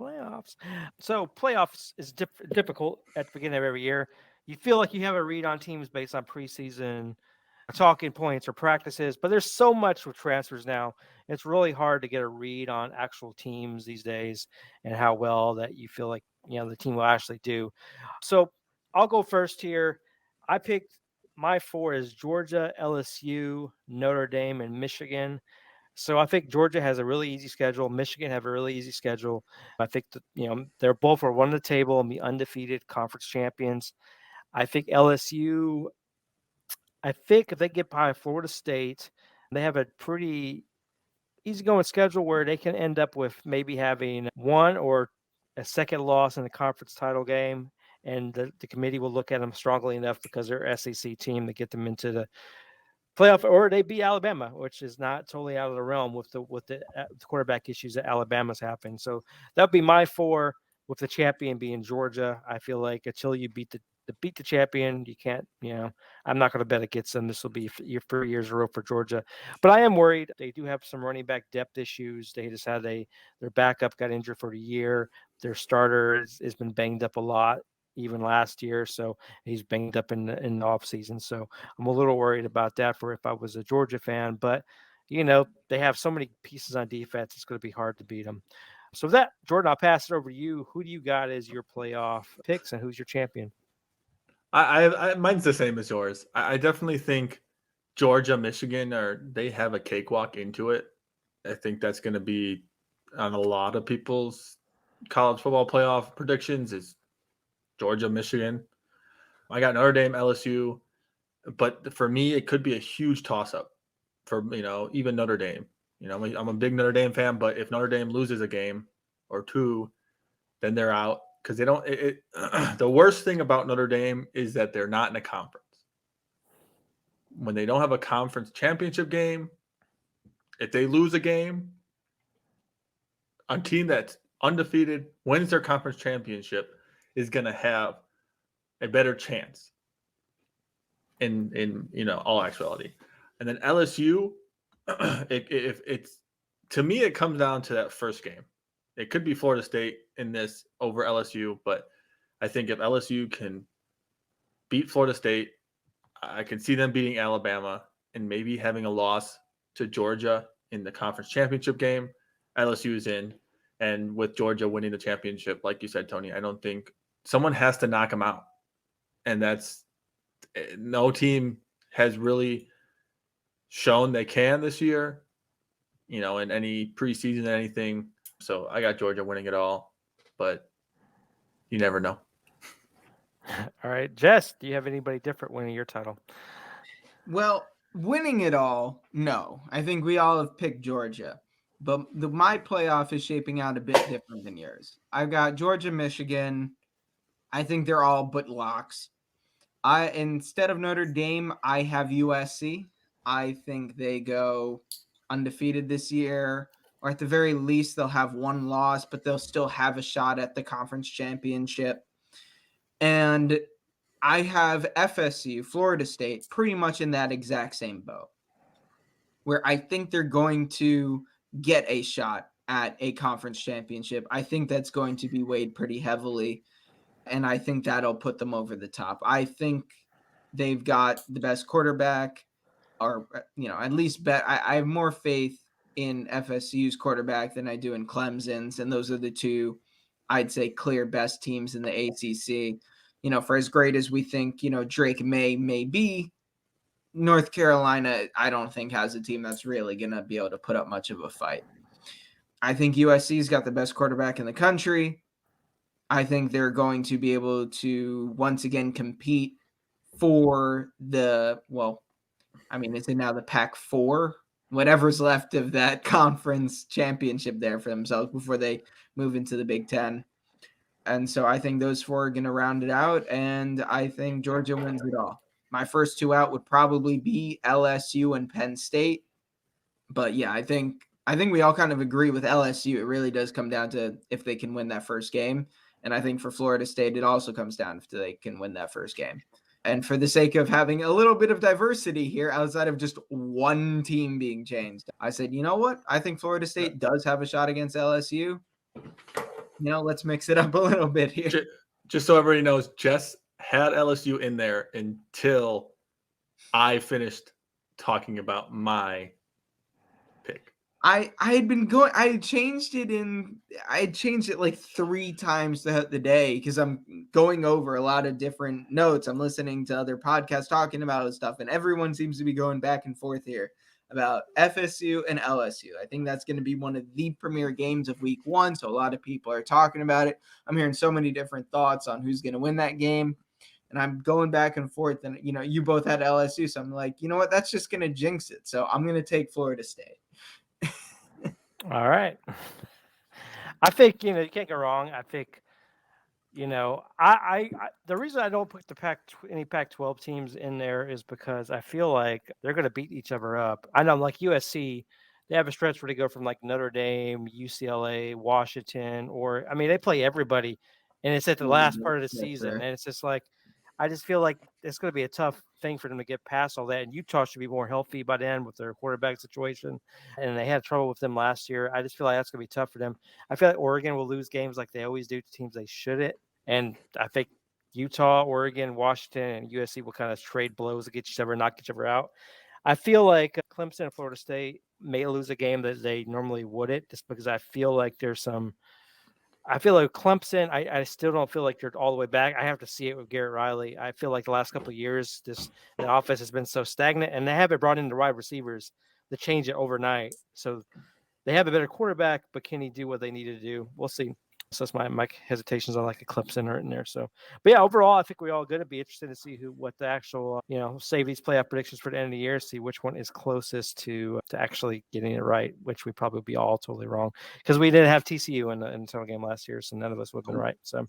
playoffs. So playoffs is difficult at the beginning of every year. You feel like you have a read on teams based on preseason talking points or practices, but there's so much with transfers now. It's really hard to get a read on actual teams these days and how well that you feel like the team will actually do. So I'll go first here. I picked my four is Georgia, LSU, Notre Dame, and Michigan. So I think Georgia has a really easy schedule. Michigan have a really easy schedule. I think that, they're both are one on the table and be undefeated conference champions. I think LSU. I think if they get by Florida State, they have a pretty easygoing schedule where they can end up with maybe having one or a second loss in the conference title game. And the committee will look at them strongly enough because they're SEC team to get them into the playoff, or they beat Alabama, which is not totally out of the realm with the quarterback issues that Alabama's having. So that would be my four, with the champion being Georgia. I feel like until you beat the champion, you can't. I'm not going to bet against them. This will be your 3 years in a row for Georgia, but I am worried. They do have some running back depth issues. They just had their backup got injured for the year. Their starter has been banged up a lot, even last year. So he's banged up in the off season. So I'm a little worried about that for if I was a Georgia fan, but they have so many pieces on defense. It's going to be hard to beat them. So with that, Jordan, I'll pass it over to you. Who do you got as your playoff picks and who's your champion? Mine's the same as yours. I definitely think Georgia, Michigan they have a cakewalk into it. I think that's going to be on a lot of people's college football playoff predictions is Georgia, Michigan. I got Notre Dame, LSU, but for me, it could be a huge toss-up for even Notre Dame. I'm a big Notre Dame fan, but if Notre Dame loses a game or two, then they're out because they don't. The worst thing about Notre Dame is that they're not in a conference. When they don't have a conference championship game, if they lose a game, a team that's undefeated wins their conference championship is going to have a better chance in all actuality. And then LSU, if it's to me, it comes down to that first game. It could be Florida State in this over LSU, but I think if LSU can beat Florida State, I can see them beating Alabama and maybe having a loss to Georgia in the conference championship game. LSU is in, and with Georgia winning the championship, like you said, Tony, I don't think someone has to knock them out, and that's no team has really shown they can this year, in any preseason, anything. So I got Georgia winning it all, but you never know. All right, Jess, do you have anybody different winning your title? Well, winning it all, no. I think we all have picked Georgia. But my playoff is shaping out a bit different than yours. I've got Georgia, Michigan. I think they're all but locks. Instead of Notre Dame, I have USC. I think they go undefeated this year, or at the very least, they'll have one loss, but they'll still have a shot at the conference championship. And I have FSU, Florida State, pretty much in that exact same boat, where I think they're going to get a shot at a conference championship. I think that's going to be weighed pretty heavily, and I think that'll put them over the top. I think they've got the best quarterback, or at least I have more faith in FSU's quarterback than I do in Clemson's, and those are the two I'd say clear best teams in the ACC. For as great as we think, Drake may be, North Carolina, I don't think has a team that's really going to be able to put up much of a fight. I think USC's got the best quarterback in the country. I think they're going to be able to once again compete for is it now the Pac-4? Whatever's left of that conference championship there for themselves before they move into the Big Ten. And so I think those four are going to round it out, and I think Georgia wins it all. My first two out would probably be LSU and Penn State. But yeah, I think we all kind of agree with LSU. It really does come down to if they can win that first game. And I think for Florida State, it also comes down if they can win that first game. And for the sake of having a little bit of diversity here, outside of just one team being changed, I said, you know what? I think Florida State does have a shot against LSU. let's mix it up a little bit here. Just so everybody knows, Jess had LSU in there until I finished talking about my pick. I had changed it like 3 times throughout the day because I'm going over a lot of different notes. I'm listening to other podcasts talking about stuff, and everyone seems to be going back and forth here about FSU and LSU. I think that's going to be one of the premier games of week 1. So a lot of people are talking about it. I'm hearing so many different thoughts on who's going to win that game. And I'm going back and forth, and you both had LSU. So I'm like, you know what? That's just going to jinx it. So I'm going to take Florida State. All right. I think, you can't go wrong. I think, I the reason I don't put any Pac-12 teams in there is because I feel like they're going to beat each other up. I know, like USC, they have a stretch where they go from like Notre Dame, UCLA, Washington, they play everybody, and it's at the last part of the season, and it's just like, I just feel like it's going to be a tough thing for them to get past all that. And Utah should be more healthy by then with their quarterback situation. And they had trouble with them last year. I just feel like that's going to be tough for them. I feel like Oregon will lose games like they always do to teams they shouldn't. And I think Utah, Oregon, Washington, and USC will kind of trade blows against each other, knock each other out. I feel like Clemson and Florida State may lose a game that they normally wouldn't, just because I feel like I feel like Clemson, I still don't feel like they're all the way back. I have to see it with Garrett Riley. I feel like the last couple of years, the offense has been so stagnant, and they haven't brought in the wide receivers to change it overnight. So they have a better quarterback, but can he do what they need to do? We'll see. So that's my hesitations on like a Clemson are in there. So, but yeah, overall, I think we all going to be interested to see what the actual, save these playoff predictions for the end of the year, see which one is closest to actually getting it right, which we probably be all totally wrong because we didn't have TCU in the title game last year, so none of us would have been right. So.